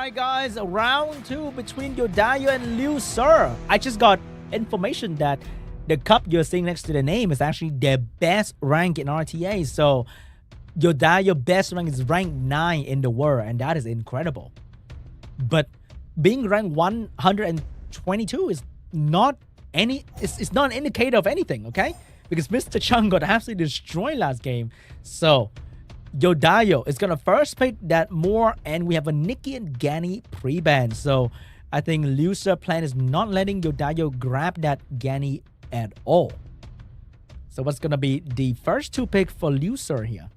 Alright guys, round 2 between Yodayo and Liu Sir. I just got information that the cup you're seeing next to the name is actually their best rank in RTA. So Yodayo best rank is rank 9 in the world, and that is incredible. But being ranked 122 is not it's not an indicator of anything, okay? Because Mr. Chung got absolutely destroyed last game. So Yodayo is gonna first pick that more, and we have a Nikki and Gani pre-ban. So I think Liu Sir plan is not letting Yodayo grab that Gani at all. So what's gonna be the first 2 pick for Liu Sir here?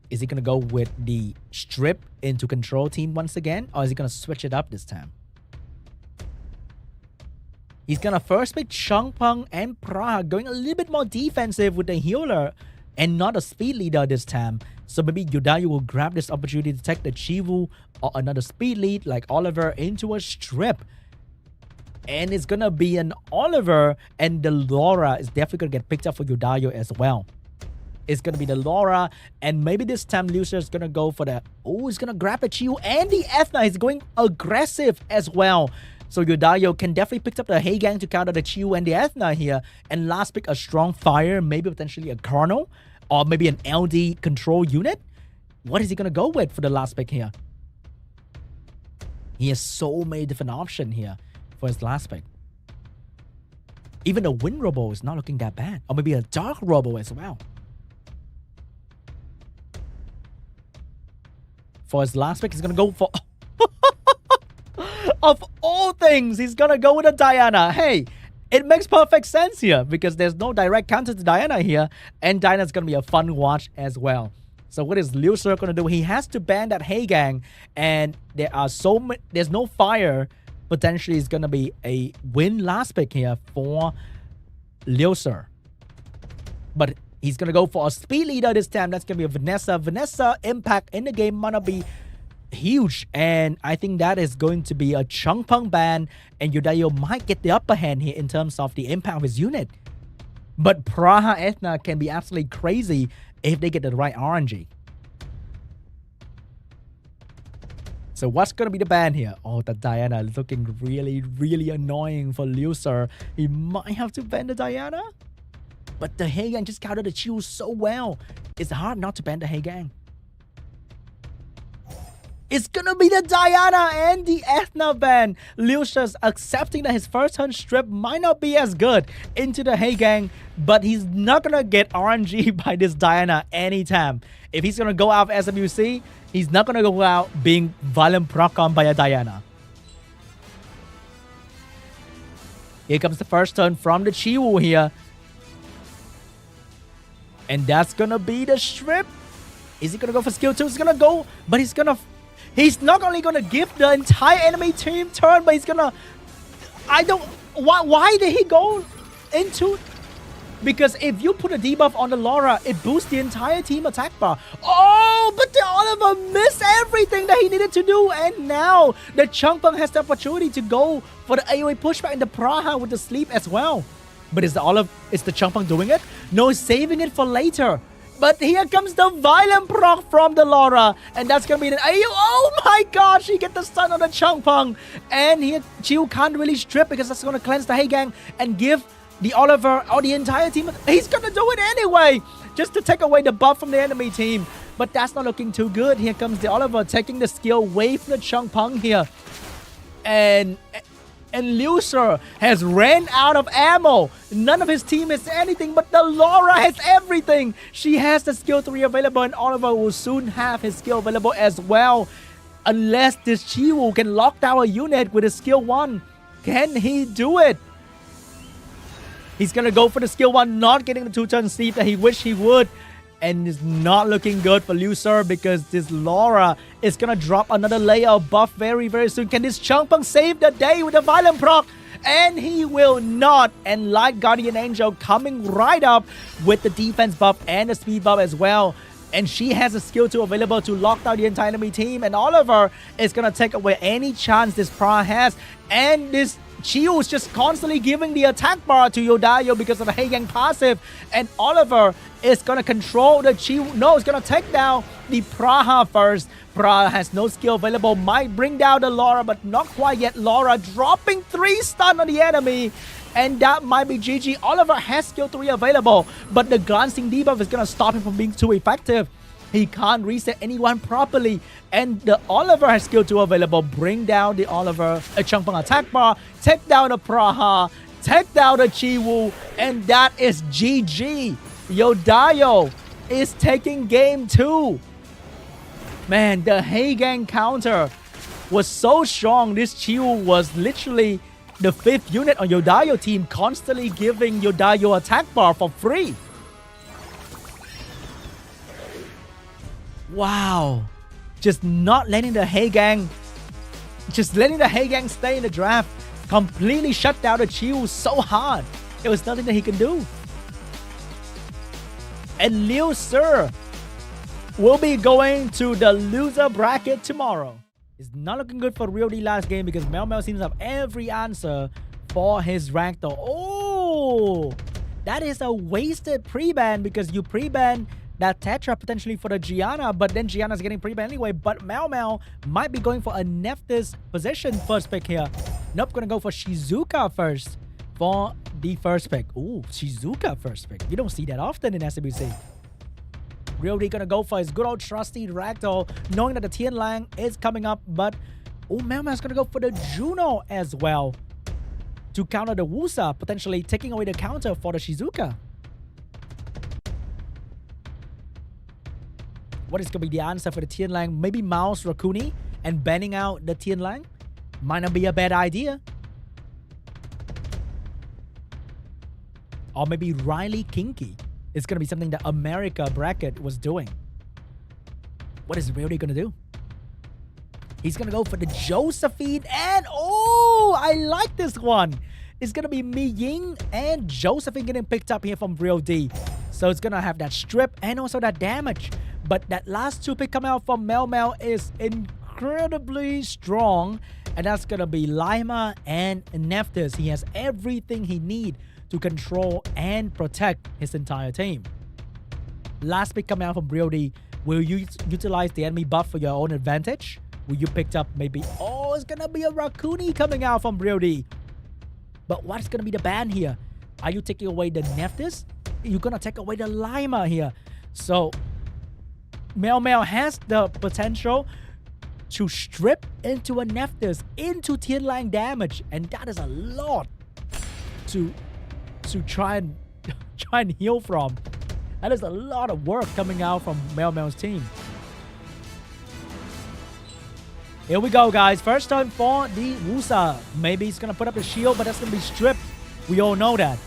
Is he gonna go with the strip into control team once again, or is he gonna switch it up this time? He's gonna first pick Changpeng and Praha, going a little bit more defensive with the healer and not a speed leader this time. So maybe Yodayo will grab this opportunity to take the Chiwu or another speed lead like Oliver into a strip. And it's gonna be an Oliver, and the Laura is definitely gonna get picked up for Yodayo as well. It's gonna be the Laura, and maybe this time Liu Sir is gonna go for the... Oh, he's gonna grab the Chiwu and the Ethna. He's going aggressive as well. So Yodayo can definitely pick up the Heigang to counter the Chiwu and the Ethna here. And last pick a strong fire, maybe potentially a Colonel, or maybe an LD control unit. What is he gonna go with for the last pick here? He has so many different options here for his last pick. Even the Wind Robo is not looking that bad. Or maybe a Dark Robo as well. For his last pick, he's gonna go for... Of all things, he's gonna go with a Diana. Hey, it makes perfect sense here because there's no direct counter to Diana here, and Diana's gonna be a fun watch as well. So what is Liu Sir gonna do? He has to ban that Heigang, and there's no fire. Potentially, it's gonna be a win last pick here for Liu Sir. But he's gonna go for a speed leader this time. That's gonna be a Vanessa. Vanessa impact in the game might not be huge, and I think that is going to be a Changpeng ban, and Yodayo might get the upper hand here in terms of the impact of his unit. But Praha Ethna can be absolutely crazy if they get the right RNG. So what's going to be the ban here? Oh, the Diana is looking really, really annoying for Liu Sir. He might have to ban the Diana. But the Heigang just countered the Chiwu so well. It's hard not to ban the Heigang. It's gonna be the Diana and the Ethna ban. Liu Sir's accepting that his first turn strip might not be as good into the Heigang, but he's not gonna get RNG by this Diana anytime. If he's gonna go out of SWC, he's not gonna go out being violent proc on by a Diana. Here comes the first turn from the Chiwu here. And that's gonna be the strip. Is he gonna go for skill 2? He's gonna go, but he's not only gonna give the entire enemy team turn, but he's gonna... Why did he go into... Because if you put a debuff on the Laura, it boosts the entire team attack bar. Oh, but the Oliver missed everything that he needed to do. And now the Changpeng has the opportunity to go for the AoE pushback in the Praha with the sleep as well. But is the Changpeng doing it? No, he's saving it for later. But here comes the violent proc from the Laura. And that's going to be the... Oh my gosh, he gets the stun on the Changpeng. And here, Chiwu can't really strip because that's going to cleanse the Heigang and give the Oliver or the entire team... He's going to do it anyway, just to take away the buff from the enemy team. But that's not looking too good. Here comes the Oliver taking the skill away from the Changpeng here. And Liu Sir has ran out of ammo. None of his team has anything, but the Laura has everything. She has the skill 3 available, and Oliver will soon have his skill available as well. Unless this Chiwu can lock down a unit with a skill 1. Can he do it? He's going to go for the skill 1, not getting the 2-turn sleep that he wished he would. And it's not looking good for Liu Sir because this Laura is going to drop another layer of buff very, very soon. Can this Changpeng save the day with a violent proc? And he will not. And like Guardian Angel coming right up with the defense buff and the speed buff as well. And she has a skill 2 available to lock down the entire enemy team. And Oliver is going to take away any chance this Pra has. And this Chiwu is just constantly giving the attack bar to Yodayo because of the Heigang passive. And Oliver is going to control the Chiwu. No, he's going to take down the Praha first. Praha has no skill available. Might bring down the Laura, but not quite yet. Laura dropping 3 stun on the enemy. And that might be GG. Oliver has skill 3 available, but the glancing debuff is going to stop him from being too effective. He can't reset anyone properly. And the Oliver has skill 2 available. Bring down the Oliver, a chunk from attack bar, take down the Praha, take down the Chiwoo, and that is GG. Yodayo is taking game 2. Man, the Heigang counter was so strong. This Chiwoo was literally the 5th unit on Yodayo team, constantly giving Yodayo attack bar for free. Wow. Just not letting the Heigang stay in the draft. Completely shut down the Chiwoo so hard. There was nothing that he can do. And Liu Sir will be going to the loser bracket tomorrow. It's not looking good for Real D last game because Mel seems to have every answer for his Ragdoll. Oh, that is a wasted pre-ban because you pre-ban that Tetra potentially for the Gianna, but then Gianna's getting pre-banned anyway. But Mel might be going for a Nephthys position first pick here. Nope, gonna go for Shizuka first for the first pick. Ooh, Shizuka first pick. You don't see that often in SWC. Really gonna go for his good old trusty Ragdoll, knowing that the Tian Lang is coming up, but Mel's gonna go for the Juno as well to counter the Wusa, potentially taking away the counter for the Shizuka. What is going to be the answer for the Tian Lang? Maybe Mouse Rakuni and banning out the Tian Lang? Might not be a bad idea. Or maybe Riley Kinky. It's going to be something that America bracket was doing. What is really going to do? He's going to go for the Josephine and oh, I like this one. It's going to be Mi Ying and Josephine getting picked up here from Real D. So it's going to have that strip and also that damage. But that last 2 pick coming out from Mel is incredibly strong. And that's going to be Lima and Nephthys. He has everything he needs to control and protect his entire team. Last pick coming out from Real D. Will you utilize the enemy buff for your own advantage? Will you pick up maybe... Oh, it's going to be a Rakuni coming out from Real D. But what's going to be the ban here? Are you taking away the Nephthys? You're going to take away the Lima here. So... Mel has the potential to strip into a Nephthys, into Tian Lang damage, and that is a lot to try and heal from. That is a lot of work coming out from Mel's team. Here we go, guys. First time for the Wusa. Maybe he's gonna put up the shield, but that's gonna be stripped. We all know that.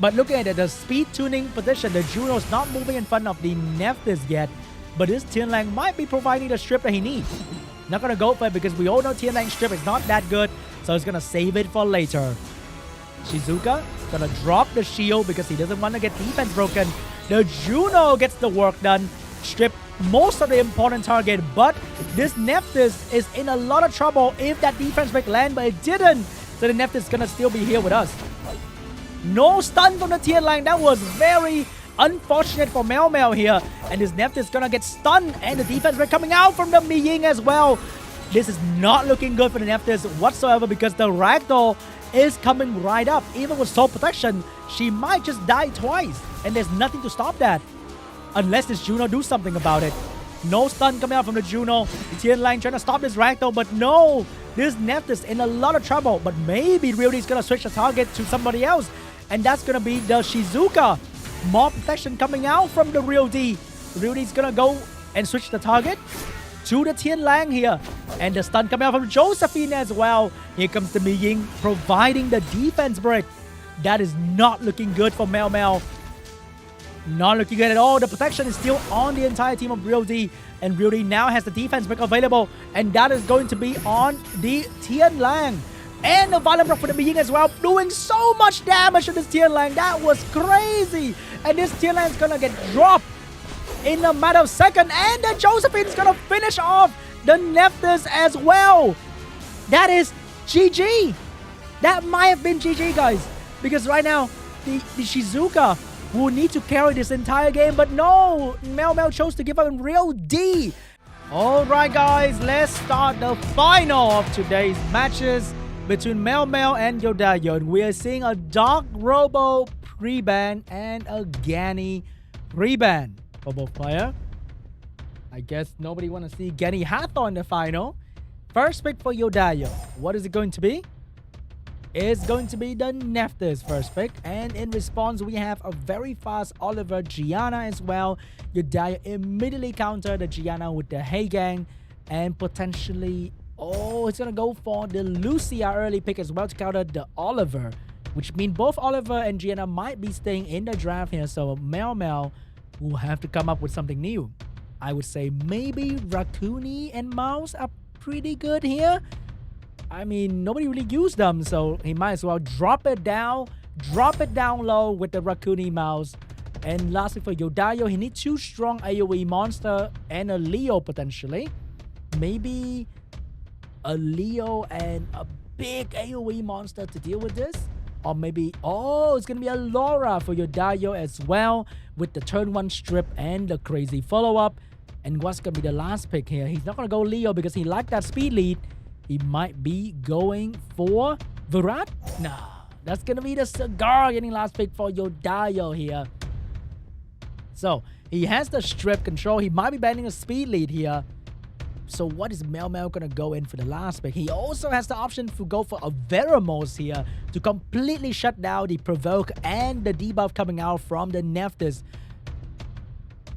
But looking at it, the speed tuning position, the Juno's not moving in front of the Nephthys yet. But this Tian Lang might be providing the strip that he needs. Not going to go for it because we all know Tian Lang's strip is not that good. So he's going to save it for later. Shizuka is going to drop the shield because he doesn't want to get defense broken. The Juno gets the work done. Strip most of the important target. But this Nephthys is in a lot of trouble if that defense break land. But it didn't. So the Nephthys is going to still be here with us. No stun from the Tian Lang. That was very unfortunate for Mel here. And this Nephthys is gonna get stunned. And the defense break coming out from the Mi Ying as well. This is not looking good for the Nephthys whatsoever because the Ragdoll is coming right up. Even with soul protection, she might just die twice. And there's nothing to stop that. Unless this Juno do something about it. No stun coming out from the Juno. Tian Lang trying to stop this Ragdoll, but no. This Nephthys in a lot of trouble. But maybe Real D's gonna switch the target to somebody else. And that's going to be the Shizuka. More protection coming out from the Real D. Real D's going to go and switch the target to the Tian Lang here. And the stun coming out from Josephine as well. Here comes the Mi Ying providing the defense break. That is not looking good for Mel. Not looking good at all. The protection is still on the entire team of Real D. And Real D now has the defense break available. And that is going to be on the Tian Lang. And the Violent Block for the Mi Ying as well, doing so much damage to this Tian Lang. That was crazy. And this Tian Lang is going to get dropped in a matter of seconds. And the Josephine is going to finish off the Nephthys as well. That is GG. That might have been GG, guys. Because right now, the Shizuka will need to carry this entire game, but no, Mel chose to give up a real D. Alright guys, let's start the final of today's matches between Mel and Yodayo. And we are seeing a Dark Robo pre-ban and a Ganny pre-ban for both players. I guess nobody want to see Ganny Hathor in the final. First pick for Yodayo. What is it going to be? It's going to be the Nephthys first pick. And in response, we have a very fast Oliver Gianna as well. Yodayo immediately counter the Gianna with the Hey Gang. And potentially, oh, it's going to go for the Lucia early pick as well to counter the Oliver. Which means both Oliver and Gianna might be staying in the draft here. So Mel will have to come up with something new. I would say maybe Raccoony and Mouse are pretty good here. I mean, nobody really used them, so he might as well drop it down low with the Raccoony Mouse. And lastly for Yodayo, he needs 2 strong AoE monster and a Leo potentially. Maybe a Leo and a big AoE monster to deal with this. Or maybe, oh, it's gonna be a Laura for Yodayo as well with the turn 1 strip and the crazy follow-up. And what's gonna be the last pick here? He's not gonna go Leo because he liked that speed lead. He might be going for Virat? Nah, that's gonna be the Cigar getting last pick for Yodayo here. So he has the strip control. He might be banning a speed lead here. So what is Mel gonna go in for the last pick? He also has the option to go for a Veramos here to completely shut down the provoke and the debuff coming out from the Nephthys.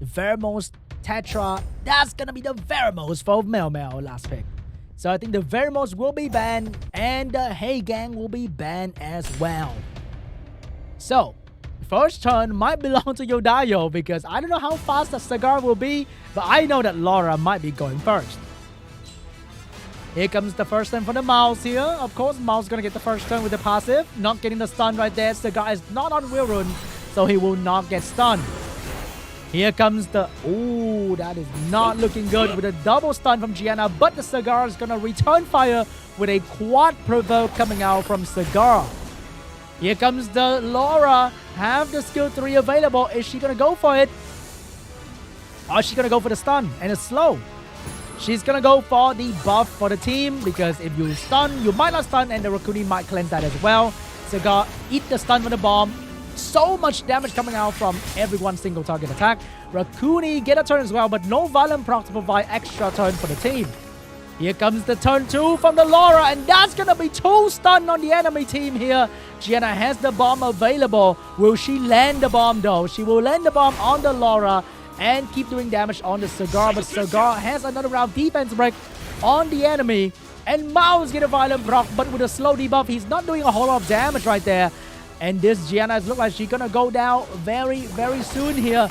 Veramos Tetra, that's gonna be the Veramos for Mel last pick. So I think the Veramos will be banned and the Hey Gang will be banned as well. So first turn might belong to Yodayo because I don't know how fast the Cigar will be, but I know that Laura might be going first. Here comes the first turn for the Mouse here. Of course, Mouse gonna get the first turn with the passive. Not getting the stun right there. Cigar is not on Wheel Rune, so he will not get stunned. Here comes the... Ooh, that is not looking good with a double stun from Gianna, but the Cigar is gonna return fire with a quad provoke coming out from Cigar. Here comes the Laura. Have the skill 3 available. Is she gonna go for it? Or is she gonna go for the stun and a slow? She's gonna go for the buff for the team because if you stun, you might not stun and the Raccoony might cleanse that as well. Cigar, eat the stun from the bomb. So much damage coming out from every one single target attack. Raccoony get a turn as well, but no Violent proc to provide extra turn for the team. Here comes the turn 2 from the Laura, and that's gonna be 2 stun on the enemy team here. Gianna has the bomb available. Will she land the bomb though? She will land the bomb on the Laura and keep doing damage on the Cigar, but Cigar has another round defense break on the enemy. And Mouse get a Violent proc, but with a slow debuff, he's not doing a whole lot of damage right there. And this Gianna looks like she's gonna go down very, very soon here.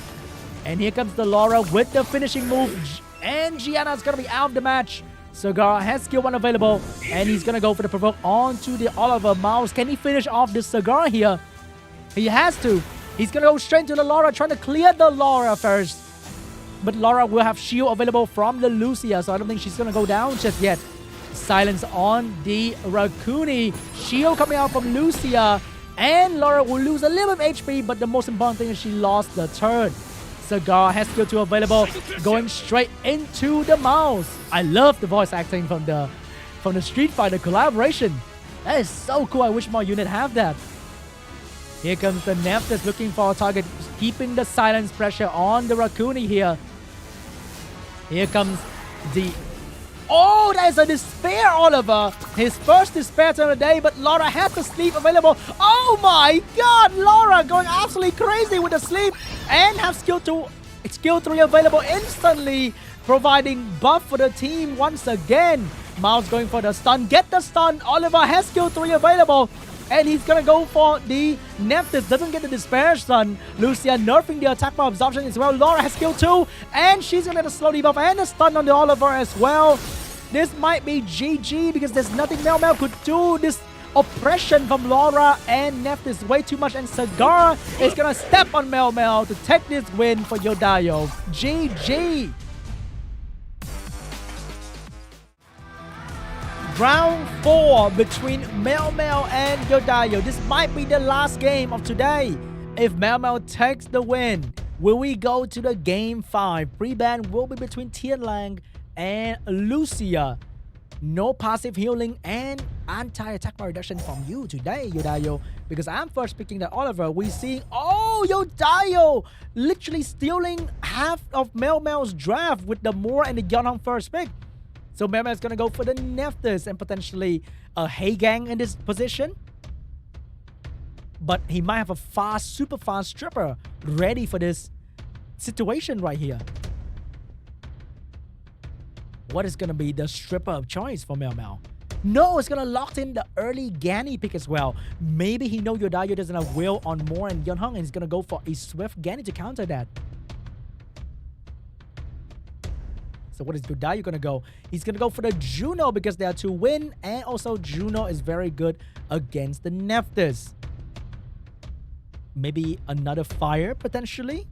And here comes the Laura with the finishing move. And Gianna's gonna be out of the match. Cigar has skill 1 available. And he's gonna go for the provoke onto the Oliver. Mouse, can he finish off the Cigar here? He has to. He's gonna go straight to the Laura, trying to clear the Laura first. But Laura will have shield available from the Lucia, so I don't think she's gonna go down just yet. Silence on the Raccoony. Shield coming out from Lucia. And Laura will lose a little bit of HP, but the most important thing is she lost the turn. Cigar has skill 2 available, going straight into the Mouse. I love the voice acting from the Street Fighter collaboration. That is so cool. I wish more units have that. Here comes the Nephthys looking for a target, keeping the silence pressure on the Raccoony here. Here comes the... Oh, that is a Despair Oliver. His first Despair turn of the day, but Laura has the sleep available. Oh my god, Laura going absolutely crazy with the sleep and have skill 3 available instantly, providing buff for the team once again. Mouse going for the stun. Get the stun. Oliver has skill 3 available. And he's gonna go for the Nephthys. Doesn't get the Despair stun. Lucia nerfing the attack power absorption as well. Laura has skill 2. And she's gonna get a slow debuff and a stun on the Oliver as well. This might be GG because there's nothing Mel could do. This oppression from Laura and Nephthys way too much. And Cigar is gonna step on Mel to take this win for Yodayo. GG. Round 4 between Mel and Yodayo. This might be the last game of today. if Mao Mao takes the win, will we go to the game 5? Pre-ban will be between Tian Lang and Lucia. No passive healing and anti-attack reduction from you today, Yodayo. Because I'm first picking the Oliver. We see, oh, Yodayo literally stealing half of Mao Mao's draft with the Moore and the Yeonhong first pick. So Mao Mao is going to go for the Nephthys and potentially a Heigang in this position. But he might have a fast, super fast stripper ready for this situation right here. What is going to be the stripper of choice for Mao Mao? No, it's going to lock in the early Ganny pick as well. Maybe he knows Yodayo doesn't have will on Moore and Yeonhong, and he's going to go for a swift Ganny to counter that. So what is Yodayo going to go? He's going to go for the Juno because they are to win, and also Juno is very good against the Nephthys. Maybe another fire potentially.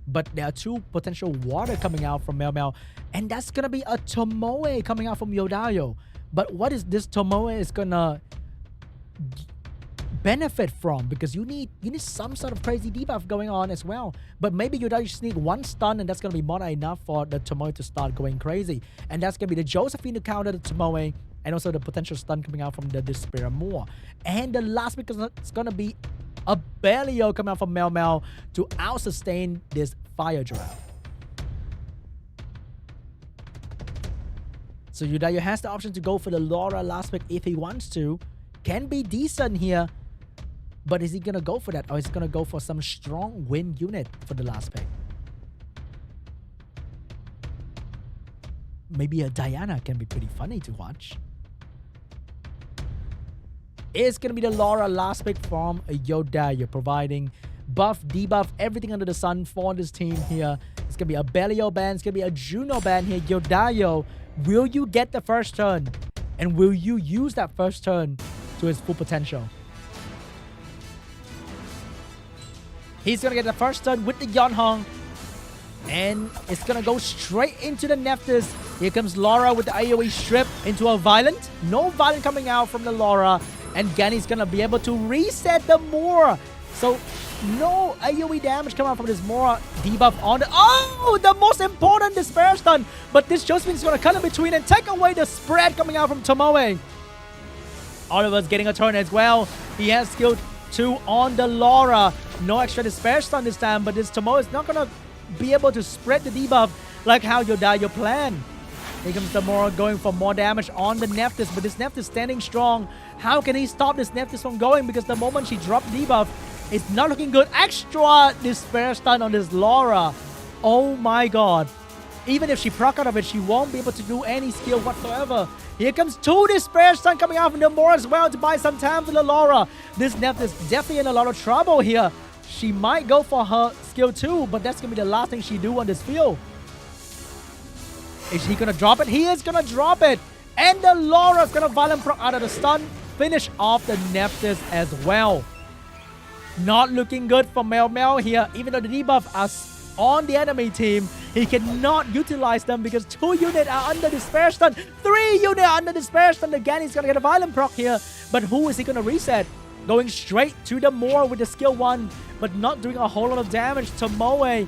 But there are two potential water coming out from Mao Mao. And that's going to be a Tomoe coming out from Yodayo. But what is this Tomoe is going to benefit from? Because you need some sort of crazy debuff going on as well. But maybe Yodayo just need one stun, and that's going to be more than enough for the Tomoe to start going crazy. And that's going to be the Josephine to counter the Tomoe. And also the potential stun coming out from the Despair Moore. And the last pick is going to be a Bellio coming out from Mao Mao to out-sustain this fire draft. So Yodayo has the option to go for the Laura last pick if he wants to. Can be decent here. But is he going to go for that? Or is he going to go for some strong win unit for the last pick? Maybe a Diana can be pretty funny to watch. It's going to be the Laura last pick from Yodayo, providing buff, debuff, everything under the sun for this team here. It's going to be a Bellio ban. It's going to be a Juno ban here. Yodayo, will you get the first turn? And will you use that first turn to its full potential? He's going to get the first turn with the Yeonhong. And it's going to go straight into the Nephthys. Here comes Laura with the AoE strip into a Violent. No Violent coming out from the Laura. And Ganny's going to be able to reset the Moore. So, no AoE damage coming out from this Moore debuff on the... Oh! The most important Despair Stun. But this Josephine's going to cut in between and take away the spread coming out from Tomoe. Oliver's getting a turn as well. He has skill 2 on the Laura. No extra Despair Stun this time. But this Tomoe is not going to be able to spread the debuff like how Yodayo planned. Here comes the Moore going for more damage on the Nephthys, but this Nephthys standing strong. How can he stop this Nephthys from going? Because the moment she dropped debuff, it's not looking good. Extra Despair Stun on this Laura. Oh my god. Even if she proc out of it, she won't be able to do any skill whatsoever. Here comes 2 Despair Stun coming out from the Moore as well to buy some time for the Laura. This Nephthys definitely in a lot of trouble here. She might go for her skill 2, but that's going to be the last thing she do on this field. Is he going to drop it? He is going to drop it. And the Laura is going to Violent proc out of the stun. Finish off the Nephthys as well. Not looking good for Mao Mao here. Even though the debuff is on the enemy team, he cannot utilize them because 2 units are under Despair Stun. 3 units are under Despair Stun. Again, he's going to get a Violent proc here. But who is he going to reset? Going straight to the Moore with the skill 1, but not doing a whole lot of damage to Moe.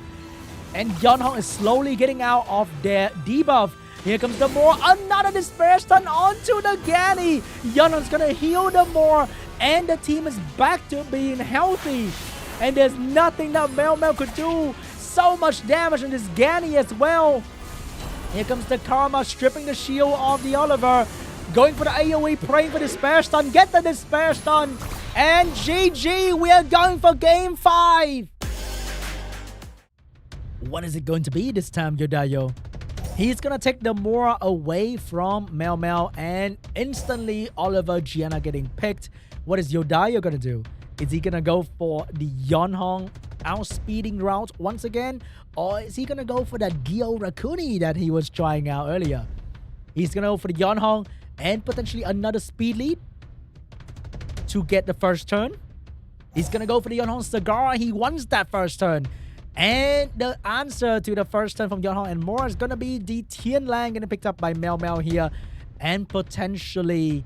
And Yeonhong is slowly getting out of their debuff. Here comes the Moore. Another Despair Stun onto the Ganny. Yeonhong's going to heal the Moore. And the team is back to being healthy. And there's nothing that Mao Mao could do. So much damage on this Ganny as well. Here comes the Karma stripping the shield of the Oliver. Going for the AoE, praying for the Despair Stun. Get the Despair Stun. And GG, we are going for Game 5. What is it going to be this time, Yodayo? He's going to take the Moora away from Mao Mao, and instantly Oliver, Gianna getting picked. What is Yodayo going to do? Is he going to go for the Yeonhong outspeeding route once again? Or is he going to go for that Gyo Rakuni that he was trying out earlier? He's going to go for the Yeonhong and potentially another speed lead to get the first turn. He's going to go for the Yeonhong Cigar. He wants that first turn. And the answer to the first turn from Yeonhong and more is going to be the Tian Lang getting picked up by Mao Mao here. And potentially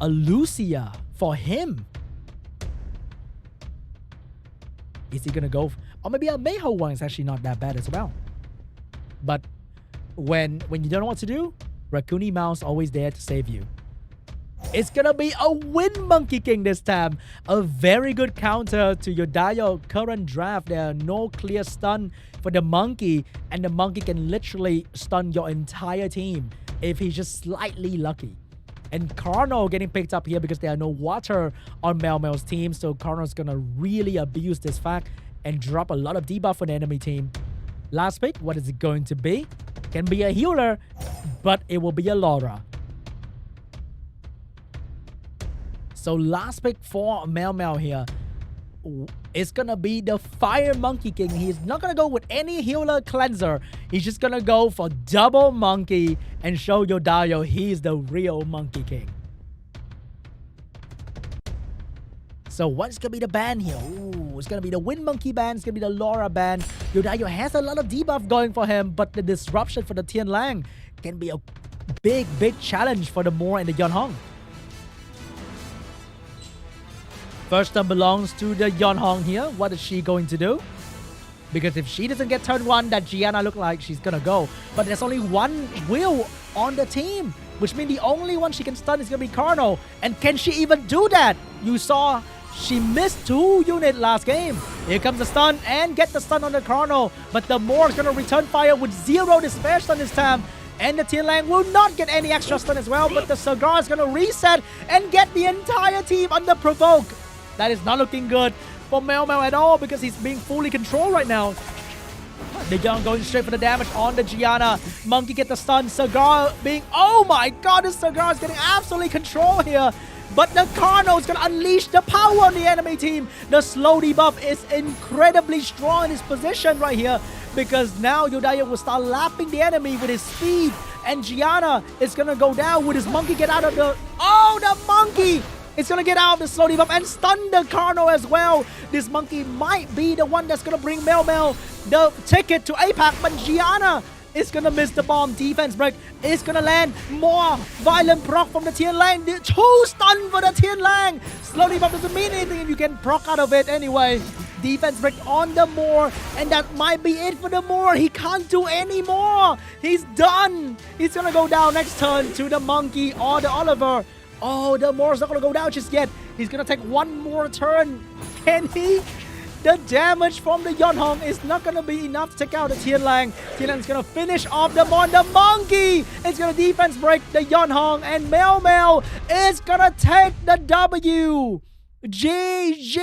a Lucia for him. Is he gonna go? Or maybe a Mayho one is actually not that bad as well. But when you don't know what to do, Raccoony Mouse always there to save you. It's gonna be a win Monkey King this time. A very good counter to your Dio current draft. There are no clear stun for the monkey, and the monkey can literally stun your entire team if he's just slightly lucky. And Carno getting picked up here because there are no water on Mel's team, so Carno's gonna really abuse this fact and drop a lot of debuff for the enemy team. Last pick, what is it going to be? Can be a healer, but it will be a Laura. So last pick for Mel here is gonna be the Fire Monkey King. He's not gonna go with any healer cleanser. He's just gonna go for double monkey and show Yodayo he's the real Monkey King. So what's gonna be the ban here? Ooh, it's gonna be the Wind Monkey ban. It's gonna be the Laura ban. Yodayo has a lot of debuff going for him, but the disruption for the Tian Lang can be a big challenge for the Moore and the Yonhong. First turn belongs to the Yonhong here. What is she going to do? Because if she doesn't get turn 1, that Gianna look like she's gonna go. But there's only one wheel on the team, which means the only one she can stun is gonna be Carno. And can she even do that? You saw she missed 2 units last game. Here comes the stun and get the stun on the Carno. But the Moore is gonna return fire with 0 despair stun this time. And the Tian Lang will not get any extra stun as well. But the Cigar is gonna reset and get the entire team under provoke. That is not looking good for Mel at all because he's being fully controlled right now. The Young going straight for the damage on the Gianna. Monkey get the stun. Cigar being... Oh my god, the Cigar is getting absolutely control here. But the Carno is going to unleash the power on the enemy team. The slow debuff is incredibly strong in his position right here because now Yodayo will start lapping the enemy with his speed. And Gianna is going to go down. With his monkey get out of the... Oh, the monkey! It's gonna get out of the slow debuff and stun the Carno as well. This monkey might be the one that's gonna bring Mel the ticket to APAC, but Gianna is gonna miss the bomb. Defense break is gonna land. More violent proc from the Tian Lang. 2 stun for the Tian Lang. Slow debuff doesn't mean anything if you can proc out of it anyway. Defense break on the Moore, and that might be it for the Moore. He can't do any more. He's done. He's gonna go down next turn to the monkey or the Oliver. Oh, the Moore's not going to go down just yet. He's going to take 1 more turn. Can he? The damage from the Yonhong is not going to be enough to take out the Tian Lang. Tian Lang's going to finish off the Moore. The monkey is going to defense break the Yonhong. And Mel is going to take the W. GG.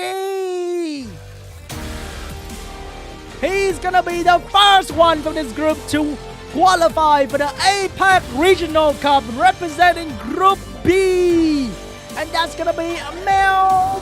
He's going to be the first one from this group to qualify for the APAC Regional Cup representing Group B. And that's gonna be Mel.